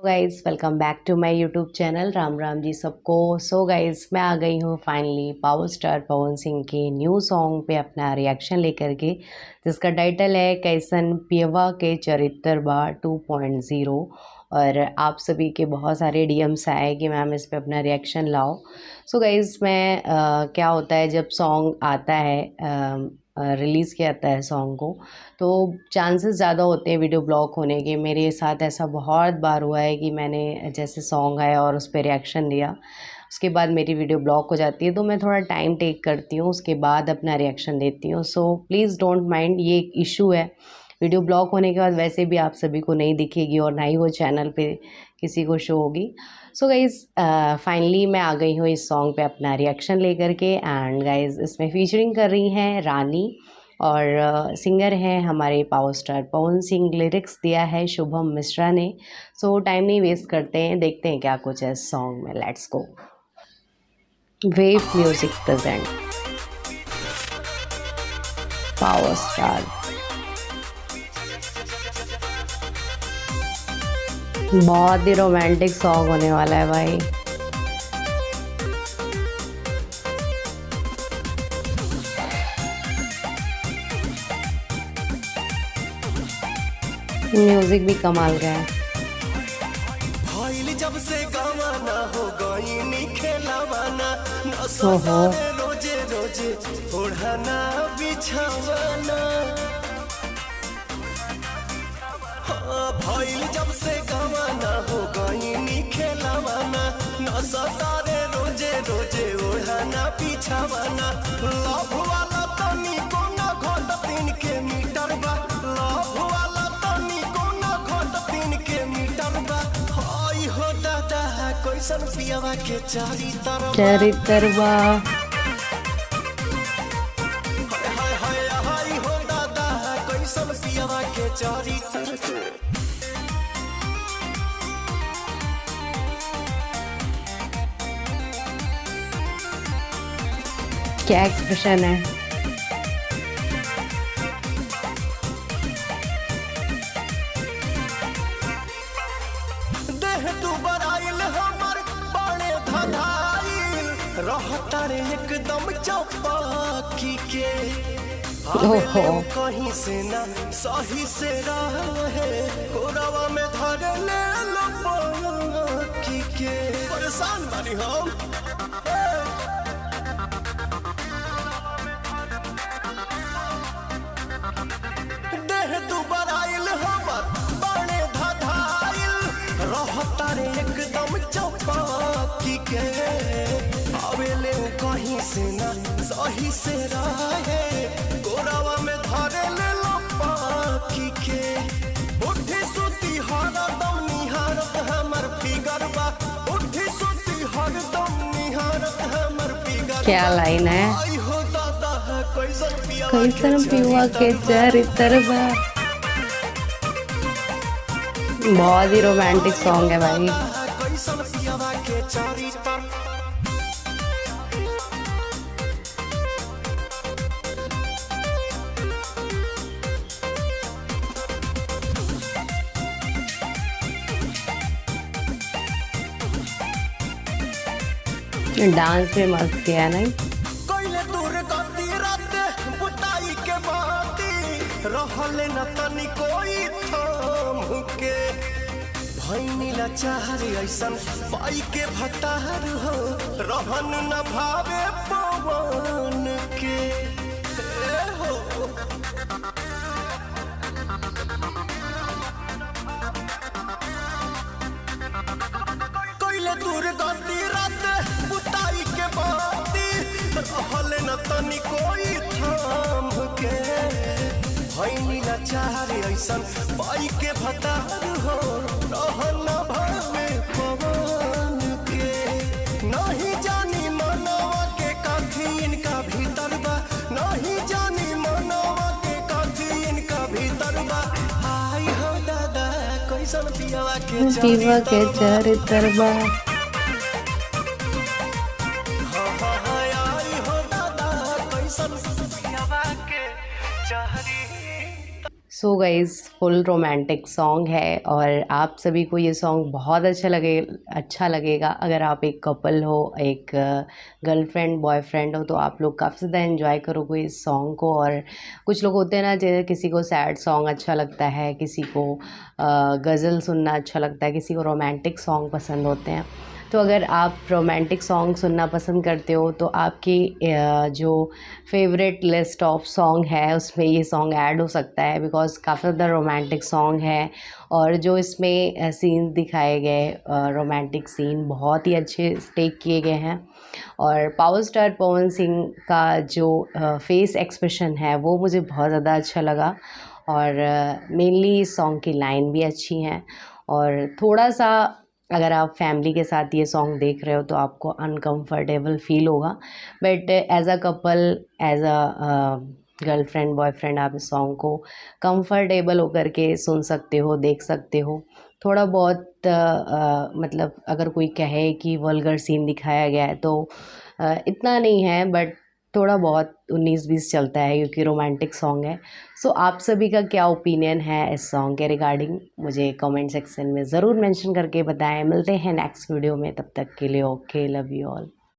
Guys welcome back to my YouTube channel. Ram Ram ji सबको। So guys मैं आ गई हूँ finally power star Pawan Singh के न्यू सॉन्ग पे अपना रिएक्शन लेकर के, जिसका टाइटल है कैसन पियवा के चरित्र बा 2.0। और आप सभी के बहुत सारे डीएम्स आए कि मैम इस पे अपना रिएक्शन लाओ। सो गाइज़ मैं क्या होता है जब सॉन्ग आता है, रिलीज़ किया जाता है सॉन्ग को, तो चांसेस ज़्यादा होते हैं वीडियो ब्लॉक होने के। मेरे साथ ऐसा बहुत बार हुआ है कि मैंने जैसे सॉन्ग आया और उस पर रिएक्शन दिया, उसके बाद मेरी वीडियो ब्लॉक हो जाती है, तो मैं थोड़ा टाइम टेक करती हूँ, उसके बाद अपना रिएक्शन देती हूँ। सो प्लीज़ डोंट माइंड, ये एक इशू है। वीडियो ब्लॉक होने के बाद वैसे भी आप सभी को नहीं दिखेगी और ना ही वो चैनल पे किसी को शो होगी। सो गाइज़ फाइनली मैं आ गई हूँ इस सॉन्ग पे अपना रिएक्शन लेकर के। एंड गाइज़ इसमें फीचरिंग कर रही हैं रानी और सिंगर हैं हमारे power star Pawan Singh. Lyrics दिया है शुभम मिश्रा ने। सो टाइम नहीं वेस्ट करते हैं, देखते हैं क्या कुछ है इस सॉन्ग में। Let's go. Wave music present power star. बहुत ही रोमांटिक सॉन्ग होने वाला है भाई। म्यूजिक भी कमाल का है। जब से गवाना हो गई नी खेलावाना ओहो रोजे रोजे ओढ़ाना बिछावाना। भइल जब से गवाना हो गई नी खेलावाना नसतारे रोजे रोजे ओढ़ाना बिछावाना। लव वाला तनी कोना घोट 3 के मीटर बा, लव वाला तनी कोना घोट 3 के मीटर बा। हाय हो दादा कैसन पियावा के चरित्र बा। हाय हाय हाय हो दादा कैसन पियावा के चरित्र। क्या एक्सप्रेशन है। देह दुबर आइल हमर बड़े धधाइल रहता रे एकदम चौपाकी के। ओहो कहीं से ना सही से रहे कोरवा में धर ले लपकी के। परेशान बानी हम देह दुबर आइल हमर बड़े धधाइल रहता रे एकदम चौपाकी के। आवेले कहीं से ना सही से रहे गोरावा में धरे ले लपाकी के। उठी सुती हरदम निहारत हमर फिगर बा, उठी सुती हरदम निहारत हमर फिगर। क्या लाइन है। आई हो दादा कैसन पियुआ के चरित्र बा। बहुत ही रोमांटिक सॉन्ग है भाई। कैसन पियावा के चरित्र। डांस में मस्त किया नहीं। कोइले दूर गति रात बुताई के बाती रहले न तनी कोई थाम के। भैनी लाचारी ऐसन पाई के भतार हो रहन न भावे पवन के। ए हो कोइले दूर गति रात बुताई के बाती रहले न तनी कोई थाम के। भैनी लाचारी ऐसन पाई के भतार हो रहन न भावे पवन के। नहीं जानी मनवा के काठी इनका भीतर बा, नहीं जानी मनवा के काठी इनका भीतर बा। आई हो दादा कैसन पियावा के चरित्र बा। आई हो दादा कैसन पियावा के चरित्र। So guys full romantic song है और आप सभी को ये सॉन्ग बहुत अच्छा लगेगा। अगर आप एक कपल हो, एक गर्लफ्रेंड बॉयफ्रेंड हो, तो आप लोग काफ़ी ज़्यादा एंजॉय करोगे इस सॉन्ग को। और कुछ लोग होते हैं ना, जैसे किसी को सैड सॉन्ग अच्छा लगता है, किसी को गज़ल सुनना अच्छा लगता है, किसी को रोमांटिक सॉन्ग पसंद होते हैं। तो अगर आप रोमांटिक सॉन्ग सुनना पसंद करते हो तो आपकी जो फेवरेट लिस्ट ऑफ सॉन्ग है उसमें ये सॉन्ग ऐड हो सकता है, बिकॉज़ काफ़ी ज़्यादा रोमांटिक सॉन्ग है। और जो इसमें सीन दिखाए गए, रोमांटिक सीन बहुत ही अच्छे टेक किए गए हैं। और पावर स्टार पवन सिंह का जो फेस एक्सप्रेशन है वो मुझे बहुत ज़्यादा अच्छा लगा। और मेनली इस सॉन्ग की लाइन भी अच्छी हैं। और थोड़ा सा अगर आप फैमिली के साथ ये सॉन्ग देख रहे हो तो आपको अनकंफर्टेबल फील होगा, but as a couple, as a girlfriend boyfriend, आप इस सॉन्ग को कंफर्टेबल होकर के सुन सकते हो, देख सकते हो। थोड़ा बहुत मतलब अगर कोई कहे कि वल्गर सीन दिखाया गया है तो इतना नहीं है, बट थोड़ा बहुत 19-20 चलता है क्योंकि रोमांटिक सॉन्ग है। सो आप सभी का क्या ओपिनियन है इस सॉन्ग के रिगार्डिंग, मुझे कमेंट सेक्शन में ज़रूर मेंशन करके बताएं। मिलते हैं नेक्स्ट वीडियो में, तब तक के लिए ओके, लव यू ऑल।